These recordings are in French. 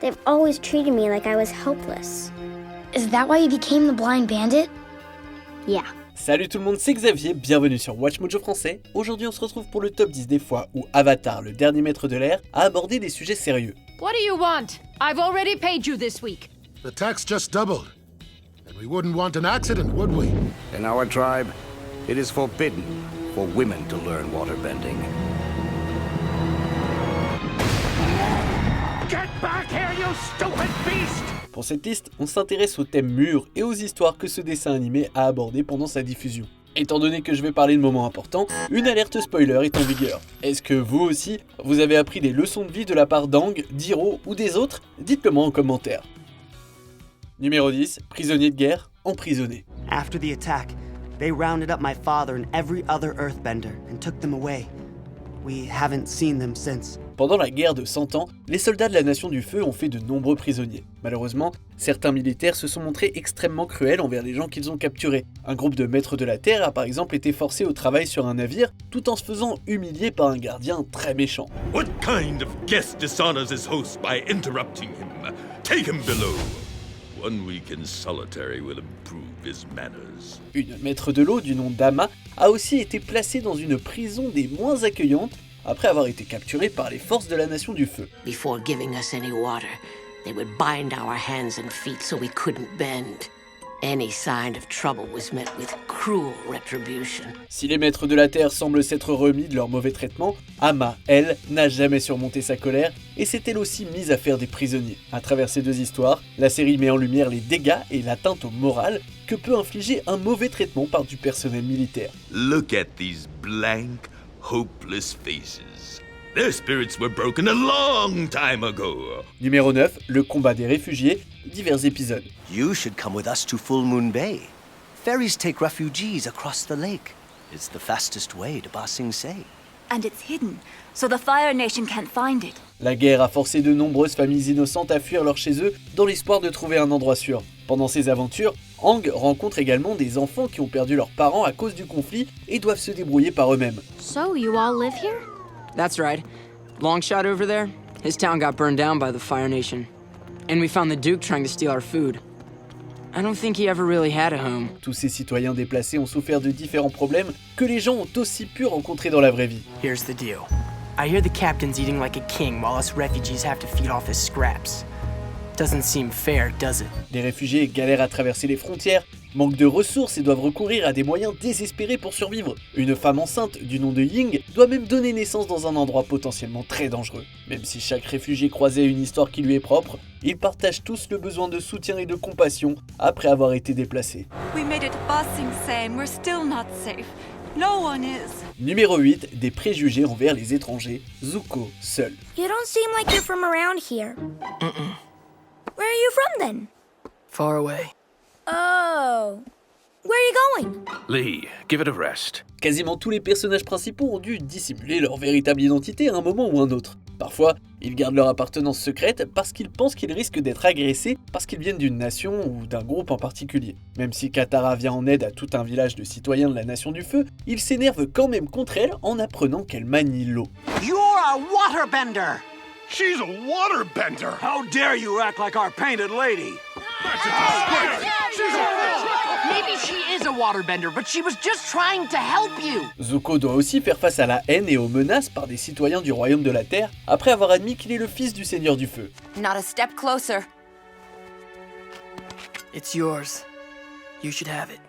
They've always treated me like I was helpless. Is that why you became the blind bandit? Yeah. Salut tout le monde, c'est Xavier, bienvenue sur Watch Mojo français. Aujourd'hui on se retrouve pour le top 10 des fois où Avatar, le dernier maître de l'air, a abordé des sujets sérieux. What do you want? I've already paid you this week. The tax just doubled. And we wouldn't want an accident, would we? In our tribe, it is forbidden for women to learn waterbending. Get back here, you stupid beast! Pour cette liste, on s'intéresse aux thèmes mûrs et aux histoires que ce dessin animé a abordé pendant sa diffusion. Étant donné que je vais parler de moments importants, une alerte spoiler est en vigueur. Est-ce que vous aussi, vous avez appris des leçons de vie de la part d'Aang, d'Hiro ou des autres? Dites-le moi en commentaire. Numéro 10, prisonnier de guerre, emprisonné. After the attack, they rounded up my father and every other earthbender and took them away. We haven't seen them since. Pendant la guerre de 100 ans, les soldats de la Nation du Feu ont fait de nombreux prisonniers. Malheureusement, certains militaires se sont montrés extrêmement cruels envers les gens qu'ils ont capturés. Un groupe de maîtres de la Terre a par exemple été forcé au travail sur un navire tout en se faisant humilier par un gardien très méchant. What kind of guest dishonors his host by interrupting him? Take him below. 1 week in solitary will improve his manners. Une maître de l'eau du nom d'Ama a aussi été placée dans une prison des moins accueillantes après avoir été capturée par les forces de la Nation du Feu. Before giving us any water, they would bind our hands and feet so we couldn't bend. Any sign of trouble was met with cruel retribution. Si les maîtres de la Terre semblent s'être remis de leur mauvais traitement, Ama, elle, n'a jamais surmonté sa colère et s'est elle aussi mise à faire des prisonniers. À travers ces deux histoires, la série met en lumière les dégâts et l'atteinte au moral que peut infliger un mauvais traitement par du personnel militaire. Look at these blank, hopeless faces. Their spirits were broken a long time ago. Numéro 9, le combat des réfugiés, divers épisodes. You should come with us to Full Moon Bay. Ferries take refugees across the lake. It's the fastest way to Ba Sing Se. And it's hidden, so the Fire Nation can't find it. La guerre a forcé de nombreuses familles innocentes à fuir leur chez eux dans l'espoir de trouver un endroit sûr. Pendant ces aventures, Aang rencontre également des enfants qui ont perdu leurs parents à cause du conflit et doivent se débrouiller par eux-mêmes. So you all live here? That's right. Longshot over there, his town got burned down by the Fire Nation. And we found the Duke trying to steal our food. I don't think he ever really had a home. Tous ces citoyens déplacés ont souffert de différents problèmes que les gens ont aussi pu rencontrer dans la vraie vie. Here's the deal. I hear the captain's eating like a king while us refugees have to feed off his scraps. Doesn't seem fair, does it? Les réfugiés galèrent à traverser les frontières, manquent de ressources et doivent recourir à des moyens désespérés pour survivre. Une femme enceinte du nom de Ying doit même donner naissance dans un endroit potentiellement très dangereux. Même si chaque réfugié croisait une histoire qui lui est propre, ils partagent tous le besoin de soutien et de compassion après avoir été déplacés. We made it to Ba Sing Se and we're still not safe. No one is. Numéro 8, des préjugés envers les étrangers, Zuko seul. You don't seem like you're from around here. Where are you from then? Far away. Oh. Where are you going? Lee, give it a rest. Quasiment tous les personnages principaux ont dû dissimuler leur véritable identité à un moment ou un autre. Parfois, ils gardent leur appartenance secrète parce qu'ils pensent qu'ils risquent d'être agressés parce qu'ils viennent d'une nation ou d'un groupe en particulier. Même si Katara vient en aide à tout un village de citoyens de la Nation du Feu, ils s'énervent quand même contre elle en apprenant qu'elle manie l'eau. You're a waterbender! She's a waterbender! How dare you act like our painted lady? Maybe she is a waterbender, but she was just trying to help you. Zuko doit aussi faire face à la haine et aux menaces par des citoyens du Royaume de la Terre après avoir admis qu'il est le fils du Seigneur du Feu. Not a step closer. It's yours. You should have it.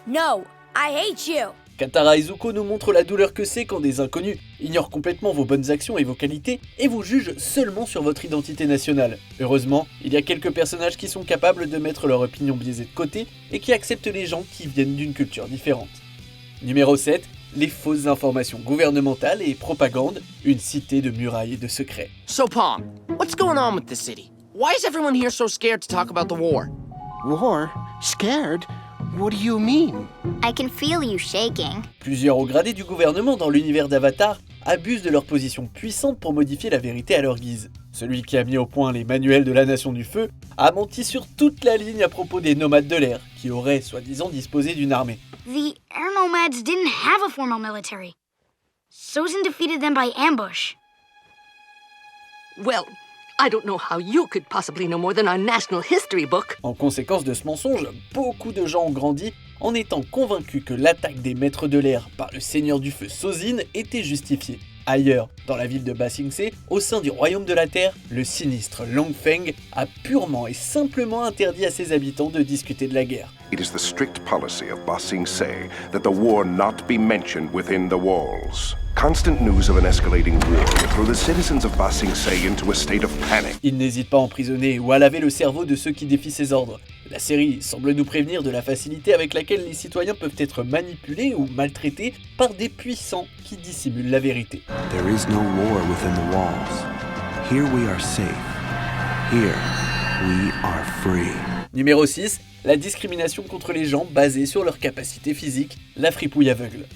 No, I hate you. Katara et Zuko nous montrent la douleur que c'est quand des inconnus ignorent complètement vos bonnes actions et vos qualités et vous jugent seulement sur votre identité nationale. Heureusement, il y a quelques personnages qui sont capables de mettre leur opinion biaisée de côté et qui acceptent les gens qui viennent d'une culture différente. Numéro 7, les fausses informations gouvernementales et propagande, une cité de murailles et de secrets. So, Pong, what's going on with the city? Why is everyone here so scared to talk about the war? War? Scared? What do you mean? I can feel you shaking. Plusieurs hauts gradés du gouvernement dans l'univers d'Avatar abusent de leur position puissante pour modifier la vérité à leur guise. Celui qui a mis au point les manuels de la Nation du Feu a menti sur toute la ligne à propos des nomades de l'air, qui auraient soi-disant disposé d'une armée. The air nomads didn't have a formal military. Sozin defeated them by ambush. Well, I don't know how you could possibly know more than our national history book. En conséquence de ce mensonge, beaucoup de gens ont grandi en étant convaincus que l'attaque des maîtres de l'air par le seigneur du feu Sozin était justifiée. Ailleurs, dans la ville de Ba Sing Se, au sein du royaume de la Terre, le sinistre Long Feng a purement et simplement interdit à ses habitants de discuter de la guerre. It is the strict policy of Ba Sing Se that the war not be mentioned within the walls. Constant news of an escalating war will throw the citizens of Ba Sing Se into a state of panic. Il n'hésite pas à emprisonner ou à laver le cerveau de ceux qui défient ses ordres. La série semble nous prévenir de la facilité avec laquelle les citoyens peuvent être manipulés ou maltraités par des puissants qui dissimulent la vérité. There is no war within the walls. Here we are safe. Here we are free. Numéro 6, la discrimination contre les gens basée sur leur capacité physique, la fripouille aveugle.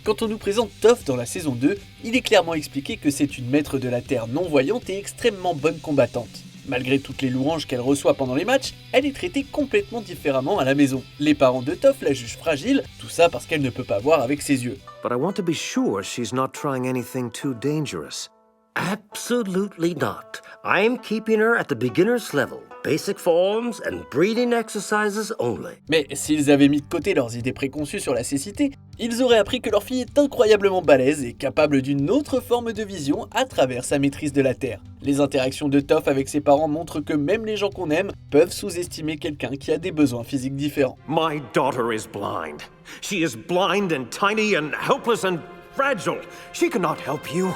Quand on nous présente Toph dans la saison 2, il est clairement expliqué que c'est une maître de la Terre non-voyante et extrêmement bonne combattante. Malgré toutes les louanges qu'elle reçoit pendant les matchs, elle est traitée complètement différemment à la maison. Les parents de Toph la jugent fragile, tout ça parce qu'elle ne peut pas voir avec ses yeux. But I want to be sure she's not trying anything too dangerous. Absolutely not. I'm keeping her at the beginner's level. Basic forms and breathing exercises only. Mais s'ils avaient mis de côté leurs idées préconçues sur la cécité, ils auraient appris que leur fille est incroyablement balèze et capable d'une autre forme de vision à travers sa maîtrise de la Terre. Les interactions de Toph avec ses parents montrent que même les gens qu'on aime peuvent sous-estimer quelqu'un qui a des besoins physiques différents. My daughter is blind. She is blind and tiny and helpless and fragile. She cannot help you.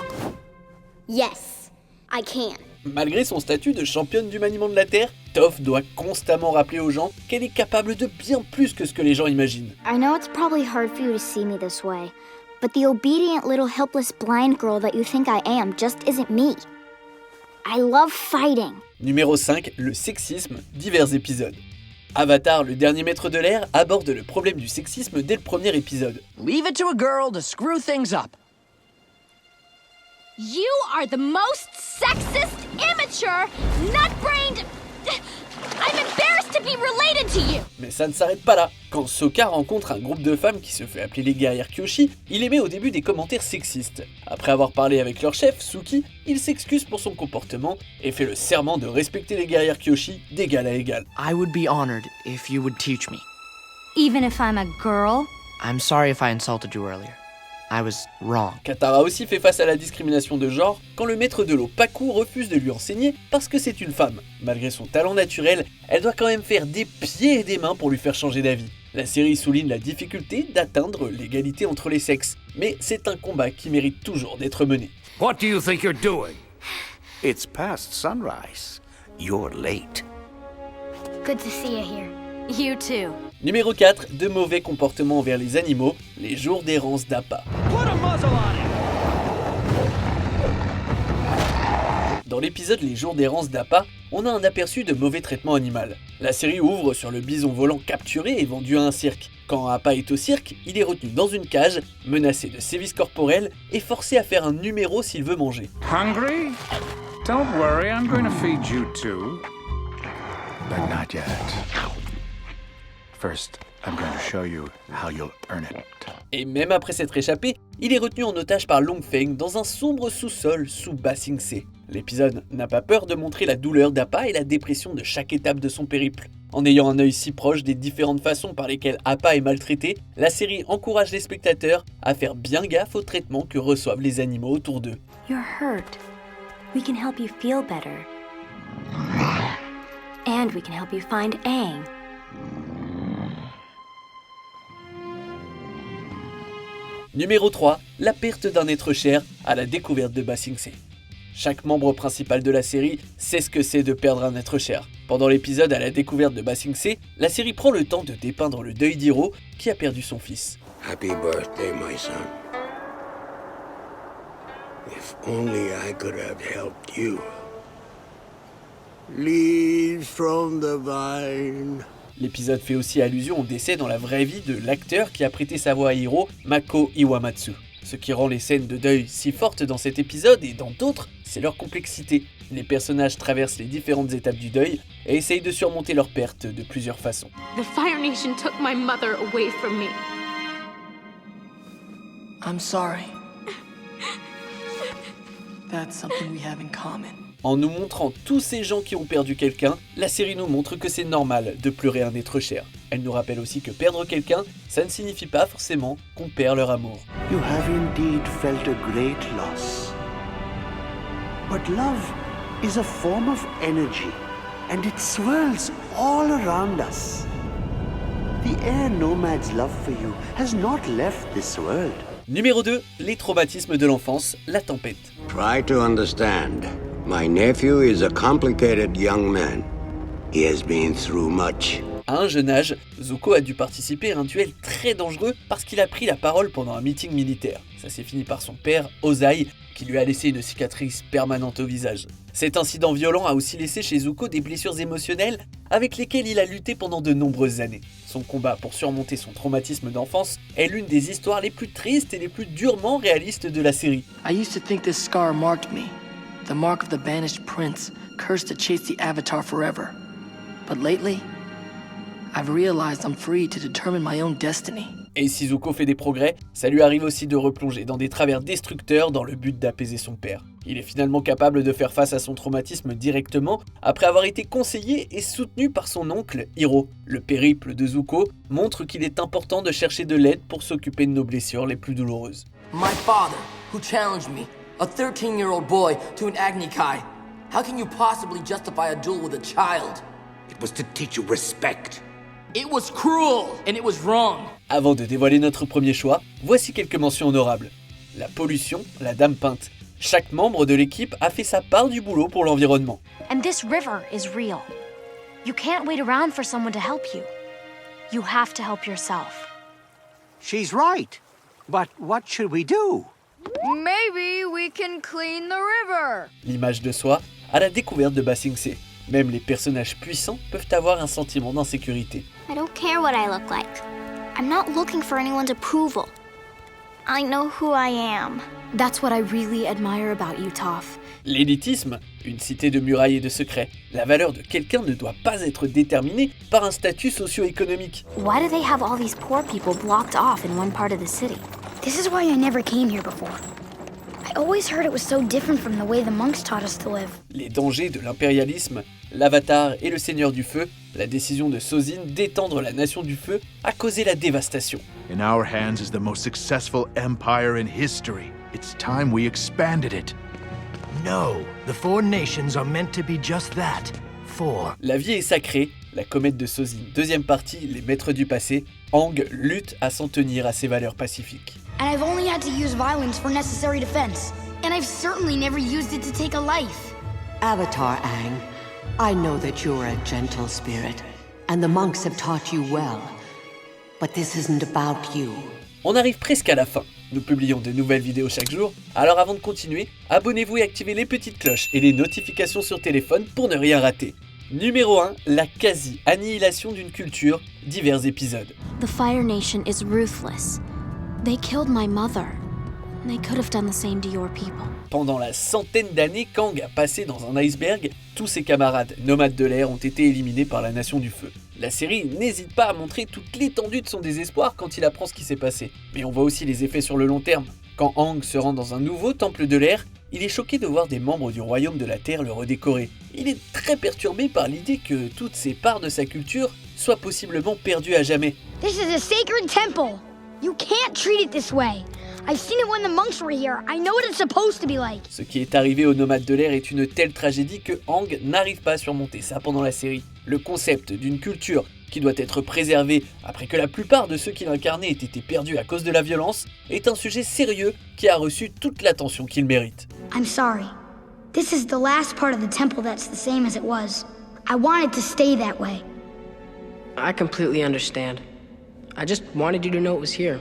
Yes, I can. Malgré son statut de championne du maniement de la Terre, Toph doit constamment rappeler aux gens qu'elle est capable de bien plus que ce que les gens imaginent. I know it's probably hard for you to see me this way, but the obedient little helpless blind girl that you think I am just isn't me. I love fighting. Numéro 5, le sexisme, divers épisodes. Avatar, le dernier maître de l'air, aborde le problème du sexisme dès le premier épisode. Leave it to a girl to screw things up. You are the most sexist, immature, nut-brained... I'm embarrassed to be related to you! Mais ça ne s'arrête pas là. Quand Sokka rencontre un groupe de femmes qui se fait appeler les guerrières Kyoshi, il émet au début des commentaires sexistes. Après avoir parlé avec leur chef, Suki, il s'excuse pour son comportement et fait le serment de respecter les guerrières Kyoshi d'égal à égal. I would be honored if you would teach me. Even if I'm a girl? I'm sorry if I insulted you earlier. I was wrong. Katara aussi fait face à la discrimination de genre quand le maître de l'eau Paku refuse de lui enseigner parce que c'est une femme. Malgré son talent naturel, elle doit quand même faire des pieds et des mains pour lui faire changer d'avis. La série souligne la difficulté d'atteindre l'égalité entre les sexes, mais c'est un combat qui mérite toujours d'être mené. What do you think you're doing? It's past sunrise. You're late. Good to see you here. You too. Numéro 4, de mauvais comportements envers les animaux, les jours d'errance d'Appa. Dans l'épisode Les jours d'errance d'Appa, on a un aperçu de mauvais traitement animal. La série ouvre sur le bison volant capturé et vendu à un cirque. Quand Appa est au cirque, il est retenu dans une cage, menacé de sévices corporels et forcé à faire un numéro s'il veut manger. Hungry? Don't worry, I'm going to feed you too. But not yet. First, I'm going to show you how you'll earn it. Et même après s'être échappé, il est retenu en otage par Long Feng dans un sombre sous-sol sous Ba Sing Se. L'épisode n'a pas peur de montrer la douleur d'Appa et la dépression de chaque étape de son périple. En ayant un œil si proche des différentes façons par lesquelles Appa est maltraité, la série encourage les spectateurs à faire bien gaffe au traitement que reçoivent les animaux autour d'eux. You're hurt. We can help you feel better. And we can help you find Aang. Numéro 3, la perte d'un être cher à la découverte de Ba Sing Se. Chaque membre principal de la série sait ce que c'est de perdre un être cher. Pendant l'épisode à la découverte de Ba Sing Se, la série prend le temps de dépeindre le deuil d'Hiro qui a perdu son fils. Happy birthday, my son. If only I could have helped you. Leaves from the vine. L'épisode fait aussi allusion au décès dans la vraie vie de l'acteur qui a prêté sa voix à Hiro, Mako Iwamatsu. Ce qui rend les scènes de deuil si fortes dans cet épisode et dans d'autres, c'est leur complexité. Les personnages traversent les différentes étapes du deuil et essayent de surmonter leur perte de plusieurs façons. The Fire Nation took my mother away from me. I'm sorry. That's something we have in common. En nous montrant tous ces gens qui ont perdu quelqu'un, la série nous montre que c'est normal de pleurer un être cher. Elle nous rappelle aussi que perdre quelqu'un, ça ne signifie pas forcément qu'on perd leur amour. You have indeed felt a great loss. But love is a form of energy, and it swirls all around us. The air nomad's love for you has not left this world. Numéro 2, les traumatismes de l'enfance, la tempête. Try to understand. My nephew is a complicated young man. He has been through much. À un jeune âge, Zuko a dû participer à un duel très dangereux parce qu'il a pris la parole pendant un meeting militaire. Ça s'est fini par son père, Ozai, qui lui a laissé une cicatrice permanente au visage. Cet incident violent a aussi laissé chez Zuko des blessures émotionnelles avec lesquelles il a lutté pendant de nombreuses années. Son combat pour surmonter son traumatisme d'enfance est l'une des histoires les plus tristes et les plus durement réalistes de la série. I used to think this scar marked me. The mark of the banished prince, cursed to chase the Avatar forever. But lately, I've realized I'm free to determine my own destiny. Et si Zuko fait des progrès, ça lui arrive aussi de replonger dans des travers destructeurs dans le but d'apaiser son père. Il est finalement capable de faire face à son traumatisme directement après avoir été conseillé et soutenu par son oncle Hiro. Le périple de Zuko montre qu'il est important de chercher de l'aide pour s'occuper de nos blessures les plus douloureuses. My father, who challenged me, a 13-year-old boy, to an Agni Kai. How can you possibly justify a duel with a child? It was to teach you respect. It was cruel, and it was wrong. Avant de dévoiler notre premier choix, voici quelques mentions honorables. La pollution, la dame peinte. Chaque membre de l'équipe a fait sa part du boulot pour l'environnement. And this river is real. You can't wait around for someone to help you. You have to help yourself. She's right. But what should we do? Maybe we can clean the river. L'image de soi à la découverte de Ba Sing Se. Même les personnages puissants peuvent avoir un sentiment d'insécurité. I don't care what I look like. I'm not looking for anyone's approval. I know who I am. That's what I really admire about you, Toph. L'élitisme, une cité de murailles et de secrets. La valeur de quelqu'un ne doit pas être déterminée par un statut socio-économique. Why do they have all these poor people blocked off in one part of the city? This is why I never came here before. I always heard it was so different from the way the monks taught us to live. Les dangers de l'impérialisme, l'Avatar et le Seigneur du Feu, la décision de Sozin d'étendre la Nation du Feu a causé la dévastation. In our hands is the most successful empire in history. It's time we expanded it. No, the four nations are meant to be just that. Four. La vie est sacrée, la comète de Sozin. Deuxième partie, les maîtres du passé. Aang lutte à s'en tenir à ses valeurs pacifiques. And I've only had to use violence for necessary defense. And I've certainly never used it to take a life. Avatar Aang, I know that you're a gentle spirit, and the monks have taught you well. But this isn't about you. On arrive presque à la fin. Nous publions de nouvelles vidéos chaque jour, alors avant de continuer, abonnez-vous et activez les petites cloches et les notifications sur téléphone pour ne rien rater. Numéro 1, la quasi-annihilation d'une culture, divers épisodes. The Fire Nation is ruthless. They killed my mother. They could have done the same to your people. Pendant la centaine d'années qu'Aang a passé dans un iceberg, tous ses camarades nomades de l'air ont été éliminés par la Nation du Feu. La série n'hésite pas à montrer toute l'étendue de son désespoir quand il apprend ce qui s'est passé. Mais on voit aussi les effets sur le long terme. Quand Aang se rend dans un nouveau temple de l'air, il est choqué de voir des membres du royaume de la Terre le redécorer. Il est très perturbé par l'idée que toutes ces parts de sa culture soient possiblement perdues à jamais. This is a sacred temple. You can't treat it this way. I've seen it when the monks were here. I know what it's supposed to be like. Ce qui est arrivé aux nomades de l'air est une telle tragédie que Aang n'arrive pas à surmonter ça pendant la série. Le concept d'une culture qui doit être préservée après que la plupart de ceux qui l'incarnaient aient été perdus à cause de la violence est un sujet sérieux qui a reçu toute l'attention qu'il mérite. I'm sorry. This is the last part of the temple that's the same as it was. I want it to stay that way. I completely understand. I just wanted you to know it was here.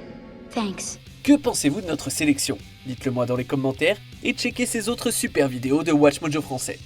Thanks. Que pensez-vous de notre sélection? Dites-le moi dans les commentaires et checkez ces autres super vidéos de WatchMojo français.